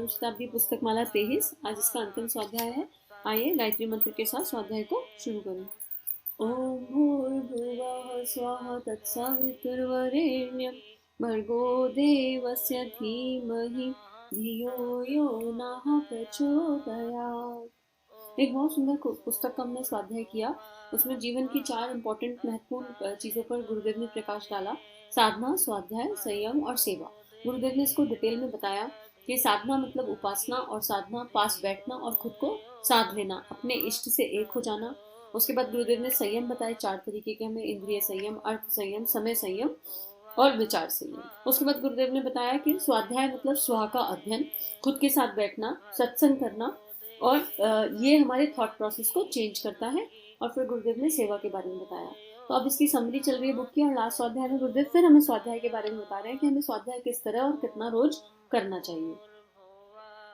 जन्म शताब्दी पुस्तक माला 23। आज इसका अंतिम स्वाध्याय है। आइए गायत्री मंत्र के साथ स्वाध्याय को शुरू करें। ओम भूर्भुवः स्वः तत्सवितुर्वरेण्यं भर्गो देवस्य धीमहि धियो यो नः प्रचोदयात्। एक बहुत सुंदर पुस्तक का हमने स्वाध्याय किया। उसमें जीवन की 4 इम्पोर्टेंट महत्वपूर्ण चीजों पर गुरुदेव ने प्रकाश डाला। साधना, स्वाध्याय, संयम और सेवा। गुरुदेव ने इसको डिटेल में बताया कि साधना मतलब उपासना, और साधना पास बैठना और खुद को साध लेना, अपने इष्ट से एक हो जाना। उसके बाद गुरुदेव ने संयम बताए 4 तरीके के हमें, इंद्रिय संयम, अर्थ संयम, समय संयम और विचार संयम। उसके बाद गुरुदेव ने बताया कि स्वाध्याय मतलब स्वा का अध्ययन, खुद के साथ बैठना, सत्संग करना, और ये हमारे थॉट प्रोसेस को चेंज करता है। और फिर गुरुदेव ने सेवा के बारे में बताया। तो अब इसकी समरी चल रही है बुक की, और लास्ट स्वाध्याय में गुरुदेव फिर हमें स्वाध्याय के बारे में बता रहे हैं कि हमें स्वाध्याय किस तरह और कितना रोज करना चाहिए।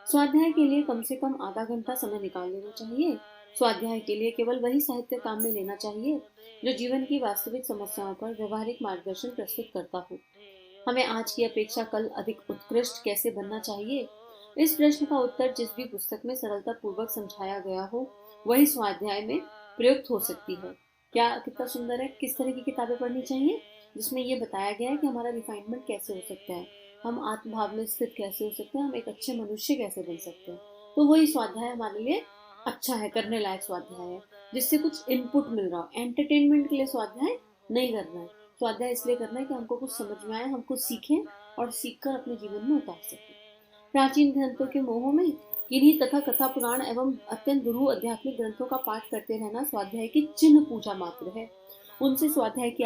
स्वाध्याय के लिए कम से कम आधा घंटा समय निकाल लेना चाहिए। स्वाध्याय के लिए केवल वही साहित्य काम में लेना चाहिए जो जीवन की वास्तविक समस्याओं पर व्यवहारिक मार्गदर्शन प्रस्तुत करता हो। हमें आज की अपेक्षा कल अधिक उत्कृष्ट कैसे बनना चाहिए, इस प्रश्न का उत्तर जिस भी पुस्तक में सरलता पूर्वक समझाया गया हो वही स्वाध्याय में प्रयुक्त हो सकती है। क्या कितना सुंदर है। किस तरह की किताबें पढ़नी चाहिए जिसमें ये बताया गया है कि हमारा रिफाइनमेंट कैसे हो सकता है, हम आत्मभाव में स्थित कैसे हो सकते हैं, हम एक अच्छे मनुष्य कैसे बन सकते हैं। तो वही स्वाध्याय हमारे लिए अच्छा है, करने लायक स्वाध्याय है, जिससे कुछ इनपुट मिल रहा हो। एंटरटेनमेंट के लिए स्वाध्याय नहीं करना है। स्वाध्याय इसलिए करना है कि हमको कुछ समझ में आए, हम कुछ सीखें और सीखकर अपने जीवन में उतार सकें। प्राचीन ग्रंथों के मोह में किन्हीं तथा कथा पुराण एवं अत्यंत गुरु आध्यात्मिक ग्रंथों का पाठ करते रहना स्वाध्याय की चिन्ह पूजा मात्र है। उनसे स्वाध्याय की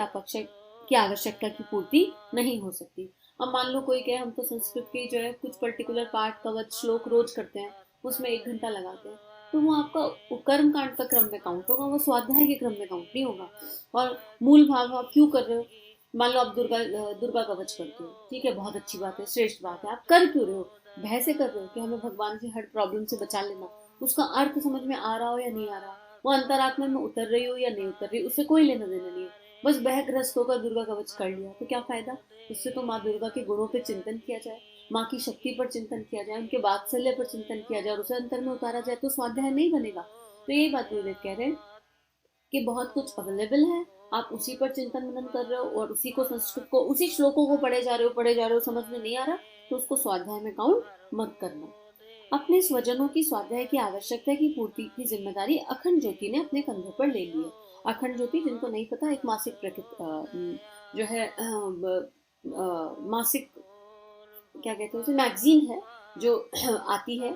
आवश्यकता की पूर्ति नहीं हो सकती। अब मान लो कोई कहे हम तो संस्कृत के जो है कुछ पर्टिकुलर पाठ, कवच, श्लोक रोज करते हैं, उसमें 1 घंटा लगाते हैं, तो वो आपका कर्म कांड का क्रम में काउंट होगा, वो स्वाध्याय के क्रम में काउंट नहीं होगा। और मूल भाव आप क्यों कर रहे हो? मान लो आप दुर्गा कवच करते हो, ठीक है, बहुत अच्छी बात है, श्रेष्ठ बात है। आप कर क्यों रहे हो? भय से कर रहे हो कि हमें भगवान से हर प्रॉब्लम से बचा लेना। उसका अर्थ समझ में आ रहा हो या नहीं आ रहा, वो अंतरात्मा में उतर रही हो या नहीं उतर रही, उससे कोई लेना देना नहीं है। बस बहग्रस्त होकर दुर्गा कवच कर लिया तो क्या फायदा? उससे तो माँ दुर्गा के गुणों पर चिंतन किया जाए, माँ की शक्ति पर चिंतन किया जाए, उनके वात्सल्य पर चिंतन किया जाए और उसे अंतर में उतारा जाए, तो स्वाध्याय नहीं बनेगा। तो यही बात गुरुदेव कह रहे हैं कि बहुत कुछ अवेलेबल है, आप उसी पर चिंतन मनन कर रहे हो और उसी को, संस्कृत को, उसी श्लोकों को पढ़े जा रहे हो, समझ में नहीं आ रहा तो उसको स्वाध्याय में काउंट मत करना। अपने स्वजनों की स्वाध्याय की आवश्यकता की पूर्ति की जिम्मेदारी अखंड ज्योति ने अपने कंधों पर ले ली है। अखंड ज्योति, जिनको नहीं पता, एक मासिक जो है मासिक क्या कहते हैं उसे, मैगजीन है जो आती है।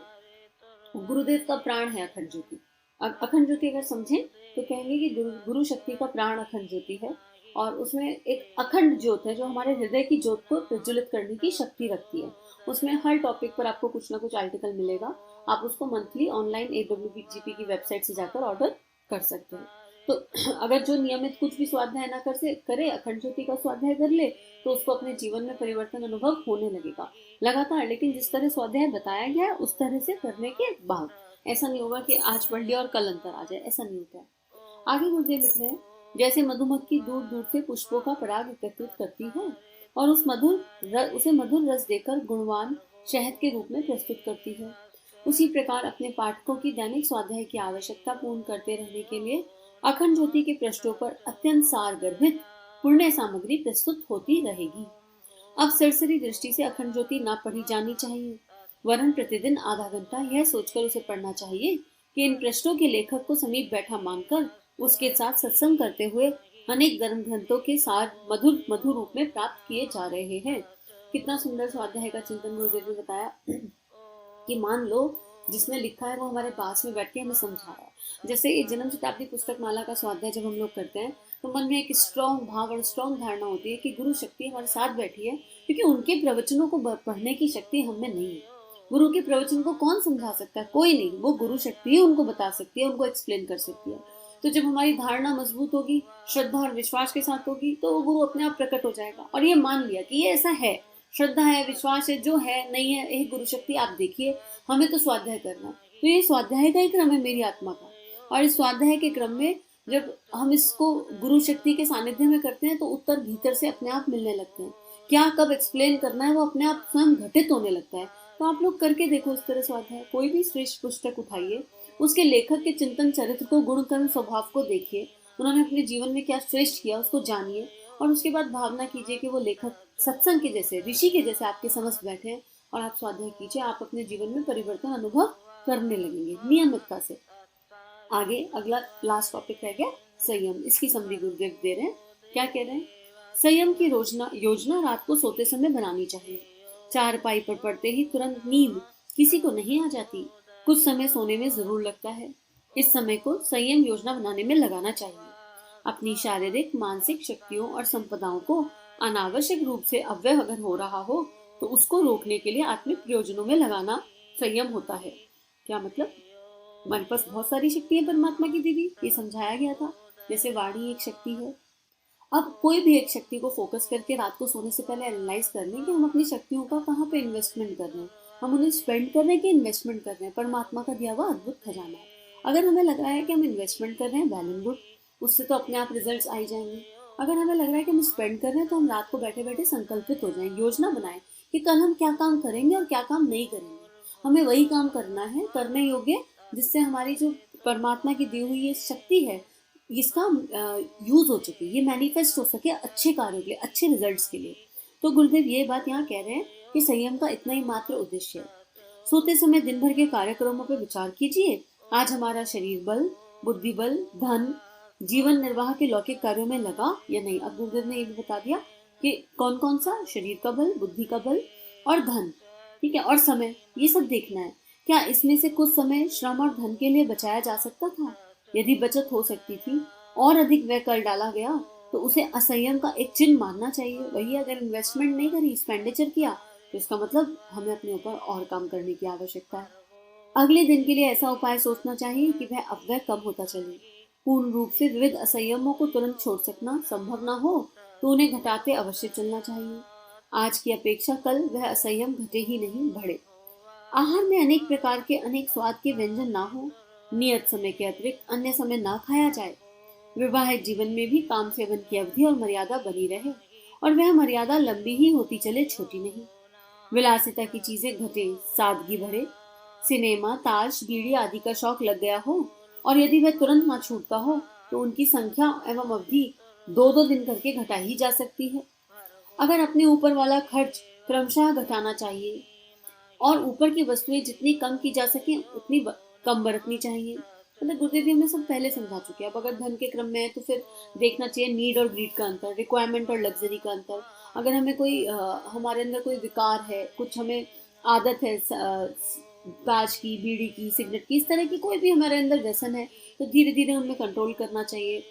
गुरुदेव का प्राण है अखंड ज्योति। अखंड ज्योति अगर समझें तो कहेंगे कि गुरु शक्ति का प्राण अखंड ज्योति है, और उसमें एक अखंड ज्योत है जो हमारे हृदय की ज्योत को प्रज्वलित करने की शक्ति रखती है। उसमें हर टॉपिक पर आपको कुछ ना कुछ आर्टिकल मिलेगा। आप उसको मंथली ऑनलाइन AWGP की वेबसाइट से जाकर ऑर्डर कर सकते हैं। तो अगर जो नियमित कुछ भी स्वाध्याय ना करे, अखंड ज्योति का स्वाध्याय कर ले, तो उसको अपने जीवन में परिवर्तन अनुभव होने लगेगा लगातार। लेकिन जिस तरह स्वाध्याय बताया गया है उस तरह से करने के बाद ऐसा नहीं होगा कि आज पढ़ लिया और कल अंतर आ जाए, ऐसा नहीं होता है। आगे गुरुदेव लिख रहे हैं, जैसे मधुमक्खी दूर दूर से पुष्पों का पराग एकत्रित करती है और उसे मधुर रस देकर गुणवान शहद के रूप में प्रस्तुत करती है, उसी प्रकार अपने पाठकों की दैनिक स्वाध्याय की आवश्यकता पूर्ण करते रहने के लिए अखंड ज्योति के पृष्ठों पर अत्यंत सार गर्भित पुण्य सामग्री प्रस्तुत होती रहेगी। अब सरसरी दृष्टि से अखंड ज्योति ना पढ़ी जानी चाहिए, वरन प्रतिदिन आधा घंटा यह सोचकर उसे पढ़ना चाहिए कि इन पृष्ठों के लेखक को समीप बैठा मानकर उसके साथ सत्संग करते हुए अनेक धर्म ग्रंथों के सार मधुर मधुर रूप में प्राप्त किए जा रहे हैं। कितना सुंदर स्वाध्याय का चिंतन गुरुदेव ने बताया कि मान लो जिसने लिखा है वो हमारे पास में बैठ के हमें समझा रहा है। जैसे ये जन्म शताब्दी पुस्तक माला का स्वाध्याय जब हम लोग करते हैं तो मन में एक स्ट्रॉन्ग भाव और स्ट्रॉन्ग धारणा होती है कि गुरु शक्ति हमारे साथ बैठी है, क्योंकि उनके प्रवचनों को पढ़ने की शक्ति हम में नहीं है। गुरु के प्रवचन को कौन समझा सकता है? कोई नहीं। वो गुरु शक्ति ही उनको बता सकती है, उनको एक्सप्लेन कर सकती है। तो जब हमारी धारणा मजबूत होगी, श्रद्धा और विश्वास के साथ होगी, तो वो गुरु अपने आप प्रकट हो जाएगा। और ये मान लिया कि ये ऐसा है, श्रद्धा है, विश्वास है, जो है नहीं है, यही गुरु शक्ति आप देखिए, हमें तो स्वाध्याय करना। तो ये स्वाध्याय का ही क्रम है मेरी आत्मा का, और इस स्वाध्याय के क्रम में जब हम इसको गुरु शक्ति के सानिध्य में करते हैं तो उत्तर भीतर से अपने आप मिलने लगते हैं। क्या कब एक्सप्लेन करना है वो अपने आप स्वयं घटित होने लगता है। तो आप लोग करके देखो इस तरह स्वाध्याय। कोई भी श्रेष्ठ पुस्तक उठाइए, उसके लेखक के चिंतन चरित्र को, गुण कर्म स्वभाव को देखिए, उन्होंने अपने जीवन में क्या श्रेष्ठ किया उसको जानिए, और उसके बाद भावना कीजिए कि वो लेखक सत्संग के जैसे, ऋषि के जैसे आपके समक्ष बैठे हैं, और आप स्वाध्याय कीजिए। आप अपने जीवन में परिवर्तन अनुभव करने लगेंगे नियमितता से। आगे अगला लास्ट टॉपिक रह गया संयम। इसकी समरी गुरुदेव दे रहे हैं। क्या कह रहे हैं? संयम की योजना रात को सोते समय बनानी चाहिए। चारपाई पर पड़ते ही तुरंत नींद किसी को नहीं आ जाती। कुछ समय सोने में जरूर लगता है। इस समय को संयम योजना बनाने में लगाना चाहिए। अपनी शारीरिक मानसिक शक्तियों और संपदाओं को अनावश्यक रूप से अव्यय अगर हो रहा हो तो उसको रोकने के लिए आत्मिक प्रयोजनों में लगाना संयम होता है। क्या मतलब? हमारे पास बहुत सारी शक्ति है परमात्मा की दी हुई, ये समझाया गया था। जैसे वाणी एक शक्ति है। अब कोई भी एक शक्ति को फोकस करके रात को सोने से पहले एनालाइज कर लें कि हम अपनी शक्तियों का कहाँ पे इन्वेस्टमेंट कर रहे हैं, हम उन्हें स्पेंड कर रहे हैं कि इन्वेस्टमेंट कर रहे हैं। परमात्मा का दिया हुआ अद्भुत खजाना है। अगर हमें लग रहा है कि हम इन्वेस्टमेंट कर रहे हैं, वेल एंड गुड, उससे तो अपने आप रिजल्ट्स आ ही जाएंगे। अगर हमें लग रहा है कि हम स्पेंड कर रहे हैं, तो हम रात को बैठे बैठे संकल्पित हो जाएं, योजना बनाएं कि कल हम क्या काम करेंगे और क्या काम नहीं करेंगे। हमें वही काम करना है, करने योग्य, जिससे हमारी जो परमात्मा की दी हुई ये शक्ति है, इसका यूज हो सके, ये मैनिफेस्ट हो सके अच्छे कार्यों के लिए, अच्छे रिजल्ट्स के लिए। तो गुरुदेव ये बात यहाँ कह रहे हैं कि संयम का इतना ही मात्र उद्देश्य है। सोते समय दिन भर के कार्यक्रमों पर विचार कीजिए। आज हमारा शरीर बल, बुद्धि बल, धन, जीवन निर्वाह के लौकिक कार्यों में लगा या नहीं। अब गुरुदेव ने ये भी बता दिया कि कौन कौन सा, शरीर का बल, बुद्धि का बल और धन, ठीक है, और समय, ये सब देखना है। क्या इसमें से कुछ समय श्रम और धन के लिए बचाया जा सकता था? यदि बचत हो सकती थी और अधिक व्यय कर डाला गया तो उसे असंयम का एक चिन्ह मानना चाहिए। वही अगर इन्वेस्टमेंट नहीं करी, एक्सपेंडिचर किया, तो इसका मतलब हमें अपने ऊपर और काम करने की आवश्यकता है। अगले दिन के लिए ऐसा उपाय सोचना चाहिए कि वह अपव्यय कम होता चले। पूर्ण रूप से विविध असंयमों को तुरंत छोड़ सकना संभव ना हो तो उन्हें घटाते अवश्य चलना चाहिए। आज की अपेक्षा कल वह असंयम घटे ही नहीं, बढ़े। आहार में अनेक प्रकार के अनेक स्वाद के व्यंजन ना हो। नियत समय के अतिरिक्त अन्य समय ना खाया जाए। विवाहित जीवन में भी काम सेवन की अवधि और मर्यादा बनी रहे, और वह मर्यादा लंबी ही होती चले, छोटी नहीं। विलासिता की चीजें घटे, सादगी बढ़े। सिनेमा, ताश, बीड़ी आदि का शौक लग गया हो और यदि वह तुरंत ना छूटता हो तो उनकी संख्या एवं अवधि 2-2 दिन करके घटा ही जा सकती है। अगर अपने ऊपर वाला खर्च क्रमशः घटाना चाहिए और ऊपर की वस्तुएं जितनी कम की जा सके उतनी कम बरतनी चाहिए। मतलब गुरुदेव जी हमें सब पहले समझा चुके हैं। अब अगर धन के क्रम में है तो फिर देखना चाहिए नीड और ग्रीड का अंतर, रिक्वायरमेंट और लग्जरी का अंतर। अगर हमें कोई हमारे अंदर कोई विकार है, कुछ हमें आदत है ताश की, बीड़ी की, सिगरेट की, इस तरह की कोई भी हमारे अंदर व्यसन है, तो धीरे धीरे उनमें कंट्रोल करना चाहिए।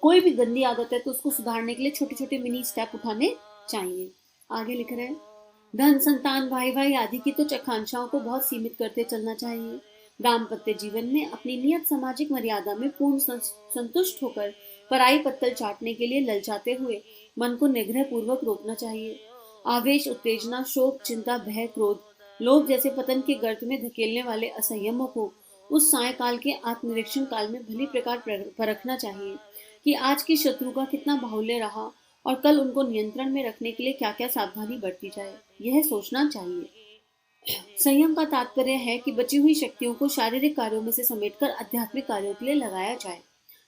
कोई भी गंदी आदत है तो उसको सुधारने के लिए छोटे छोटे मिनी स्टेप उठाने चाहिए। आगे लिख रहे हैं, धन, संतान, भाई भाई आदि की तो आकांक्षाओं को बहुत सीमित करते चलना चाहिए। दाम्पत्य जीवन में अपनी नियत सामाजिक मर्यादा में पूर्ण संतुष्ट होकर पराई पत्तल चाटने के लिए ललचाते हुए मन को निग्रह पूर्वक रोकना चाहिए। आवेश, उत्तेजना, शोक, चिंता, भय, क्रोध, लोभ जैसे पतन के गर्त में धकेलने वाले असंयमों को उस सायकाल के आत्मनिरीक्षण काल में भली प्रकार परखना चाहिए कि आज की शत्रु का कितना बाहुल्य रहा और कल उनको नियंत्रण में रखने के लिए क्या क्या सावधानी बरती जाए, यह सोचना चाहिए। संयम का तात्पर्य है कि बची हुई शक्तियों को शारीरिक कार्यों में से समेटकर आध्यात्मिक कार्यों के लिए लगाया जाए।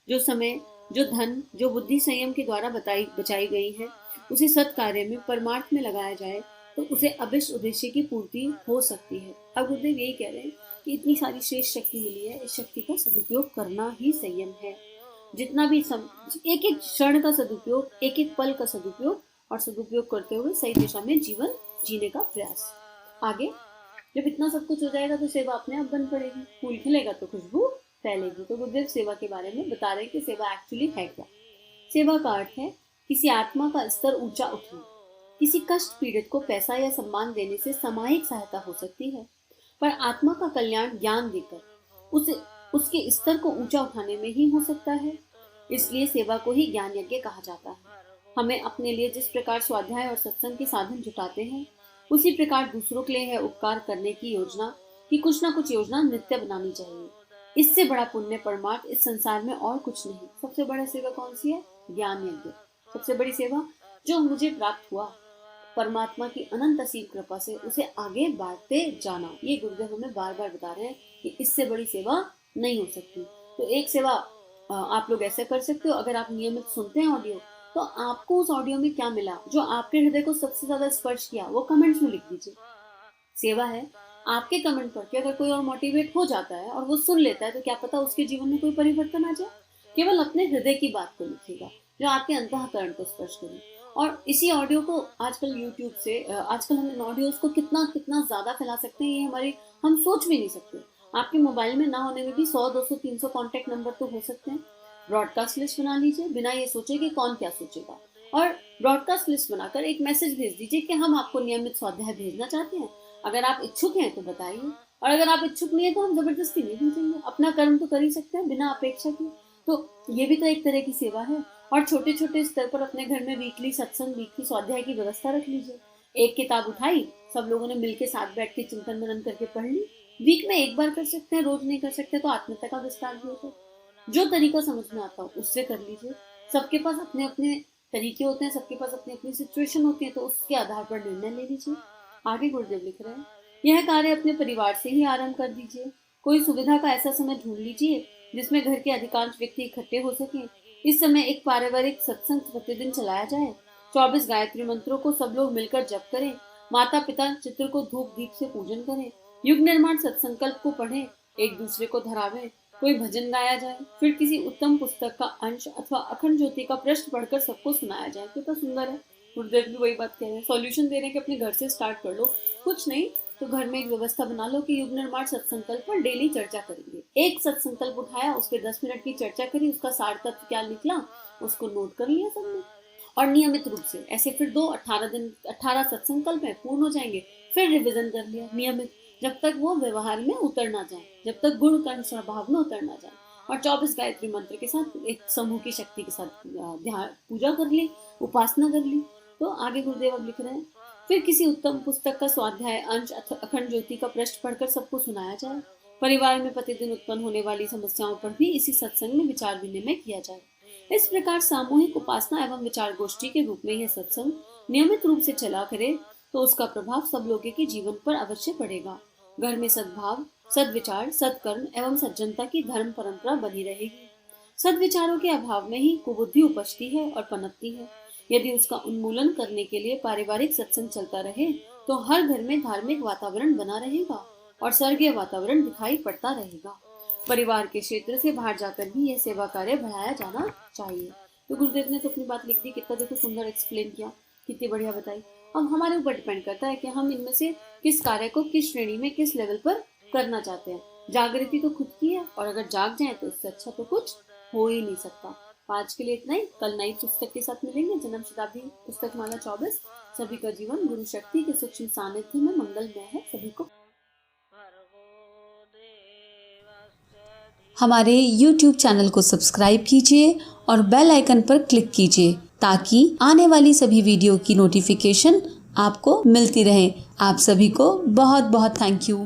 जो समय, जो धन, जो बुद्धि संयम के द्वारा बचाई गई है, उसे सत्कार्य में, परमार्थ में लगाया जाए तो उसे अभिष्ट उद्देश्य की पूर्ति हो सकती है। अब गुरुदेव यही कह रहे हैं कि इतनी सारी श्रेष्ठ शक्ति मिली है, इस शक्ति का सदुपयोग करना ही संयम है। जितना भी एक एक क्षण का सदुपयोग, एक एक पल का सदुपयोग, और सदुपयोग करते हुए सही दिशा में जीवन जीने का प्रयास। आगे जब इतना सब कुछ हो जाएगा तो सेवा अपने आप बन पड़ेगी, फूल खिलेगा तो खुशबू फैलेगी। तो गुरुदेव सेवा के बारे में बता रहे हैं कि सेवा एक्चुअली है क्या। सेवा का अर्थ है किसी आत्मा का स्तर ऊंचा उठना। किसी कष्ट पीड़ित को पैसा या सम्मान देने से सामायिक सहायता हो सकती है, पर आत्मा का कल्याण ज्ञान देकर उसके स्तर को ऊंचा उठाने में ही हो सकता है। इसलिए सेवा को ही ज्ञान यज्ञ कहा जाता है। हमें अपने लिए जिस प्रकार स्वाध्याय और सत्संग के साधन जुटाते हैं, उसी प्रकार दूसरों के लिए है उपकार करने की योजना कि कुछ ना कुछ योजना नित्य बनानी चाहिए। इससे बड़ा पुण्य परमार्थ इस संसार में और कुछ नहीं। सबसे बड़ा सेवा कौन सी है? ज्ञान यज्ञ। सबसे बड़ी सेवा जो मुझे प्राप्त हुआ परमात्मा की अनंत असीम कृपा से उसे आगे बढ़ते जाना। ये गुरुदेव हमें बार बार बता रहे हैं कि इससे बड़ी सेवा नहीं हो सकती। तो एक सेवा आप लोग ऐसे कर सकते हो, अगर आप नियमित सुनते हैं ऑडियो, तो आपको उस ऑडियो में क्या मिला, जो आपके हृदय को सबसे ज्यादा स्पर्श किया, वो कमेंट्स में लिख दीजिए। सेवा है, आपके कमेंट पढ़ के अगर कोई और मोटिवेट हो जाता है और वो सुन लेता है, तो क्या पता उसके जीवन में कोई परिवर्तन आ जाए। केवल अपने हृदय की बात को लिखिएगा जो आपके अंतःकरण को स्पर्श करे। और इसी ऑडियो को आजकल यूट्यूब से आजकल हम इन ऑडियोज को कितना कितना ज्यादा फैला सकते हैं, ये हम सोच भी नहीं सकते। आपके मोबाइल में ना होने में भी 100, 200, 300 कॉन्टेक्ट नंबर तो हो सकते हैं। ब्रॉडकास्ट लिस्ट बना लीजिए, बिना ये सोचे कि कौन क्या सोचेगा, और ब्रॉडकास्ट लिस्ट बनाकर एक मैसेज भेज दीजिए कि हम आपको नियमित स्वाध्याय भेजना चाहते हैं। अगर आप इच्छुक हैं तो बताइए, और अगर आप इच्छुक नहीं है तो हम जबरदस्ती नहीं भेजेंगे। अपना कर्म तो कर ही सकते हैं बिना अपेक्षा के। तो ये भी तो एक तरह की सेवा है। और छोटे छोटे स्तर पर अपने घर में वीकली सत्संग, वीकली स्वाध्याय की व्यवस्था रख लीजिए। एक किताब उठाई, सब लोगों ने मिलकर साथ बैठ के चिंतन मनन करके पढ़ ली। वीक में एक बार कर सकते हैं, रोज नहीं कर सकते तो आत्मीयता का विस्तार भी होता है। जो तरीका समझ में आता हो उससे कर लीजिए। सबके पास अपने अपने तरीके होते हैं, सबके पास अपनी अपनी सिचुएशन होती है, तो उसके आधार पर निर्णय ले लीजिए। आगे गुरुदेव लिख रहे हैं, यह कार्य अपने परिवार से ही आरंभ कर दीजिए। कोई सुविधा का ऐसा समय ढूंढ लीजिए जिसमें घर के अधिकांश व्यक्ति इकट्ठे हो सके। इस समय एक पारिवारिक सत्संग प्रतिदिन चलाया जाए। 24 गायत्री मंत्रों को सब लोग मिलकर जप करें। माता पिता चित्र को धूप दीप से पूजन करें। युग निर्माण सत्संकल्प को पढ़ें, एक दूसरे को धरावें। कोई भजन गाया जाए, फिर किसी उत्तम पुस्तक का अंश अथवा अखंड ज्योति का पृष्ठ पढ़कर सबको सुनाया जाए। कितना सुंदर है। गुरुदेव भी वही बात कह रहे हैं, सॉल्यूशन दे रहे हैं कि अपने घर से स्टार्ट कर लो। कुछ नहीं तो घर में एक व्यवस्था बना लो कि युग निर्माण सत्संकल्प पर डेली चर्चा करेंगे। एक सत्संकल्प उठाया, उस पर 10 मिनट की चर्चा करी, उसका सार तत्व क्या निकला उसको नोट कर लिया सबने। और नियमित रूप से ऐसे फिर 18 सत्संकल्प है, पूर्ण हो जाएंगे, फिर रिविजन कर लिया नियमित, जब तक वो व्यवहार में उतर ना जाए, जब तक गुण कर्म स्वभाव में उतर ना जाए। और 24 गायत्री मंत्र के साथ एक समूह की शक्ति के साथ ध्यान पूजा कर ली, उपासना कर ली। तो आगे गुरुदेव अब लिख रहे हैं, फिर किसी उत्तम पुस्तक का स्वाध्याय अंश अखंड ज्योति का पृष्ठ पढ़कर सबको सुनाया जाए। परिवार में प्रतिदिन उत्पन्न होने वाली समस्याओं पर भी इसी सत्संग में विचार विनिमय किया जाए। इस प्रकार सामूहिक उपासना एवं विचार गोष्ठी के रूप में यह सत्संग नियमित रूप से चला करे तो उसका प्रभाव सब लोगों के जीवन पर अवश्य पड़ेगा। घर में सद्भाव, सद्विचार, सत्कर्म एवं सज्जनता की धर्म परंपरा बनी रहेगी। सद्विचारों के अभाव में ही कुबुद्धि उपजती है और पनपती है। यदि उसका उन्मूलन करने के लिए पारिवारिक सत्संग चलता रहे तो हर घर में धार्मिक वातावरण बना रहेगा और स्वर्गीय वातावरण दिखाई पड़ता रहेगा। परिवार के क्षेत्र से बाहर जाकर भी यह सेवा कार्य बढ़ाया जाना चाहिए। तो गुरुदेव ने तो अपनी बात लिख दी, कितना देखो सुंदर एक्सप्लेन किया, कितनी बढ़िया बताई। अब हमारे ऊपर डिपेंड करता है कि हम इनमें से किस कार्य को किस श्रेणी में किस लेवल पर करना चाहते हैं। जागृति तो खुद की है, और अगर जाग जाए तो इससे अच्छा तो कुछ हो ही नहीं सकता। आज के लिए इतना ही। कल नई पुस्तक के साथ मिलेंगे। जन्म शताब्दी पुस्तक माला 24। सभी का जीवन गुरु शक्ति के सूक्ष्म सानिध्य में मंगलमय है। सभी को हमारे YouTube चैनल को सब्सक्राइब कीजिए और बेल आइकन पर क्लिक कीजिए ताकि आने वाली सभी वीडियो की नोटिफिकेशन आपको मिलती रहे। आप सभी को बहुत बहुत थैंक यू।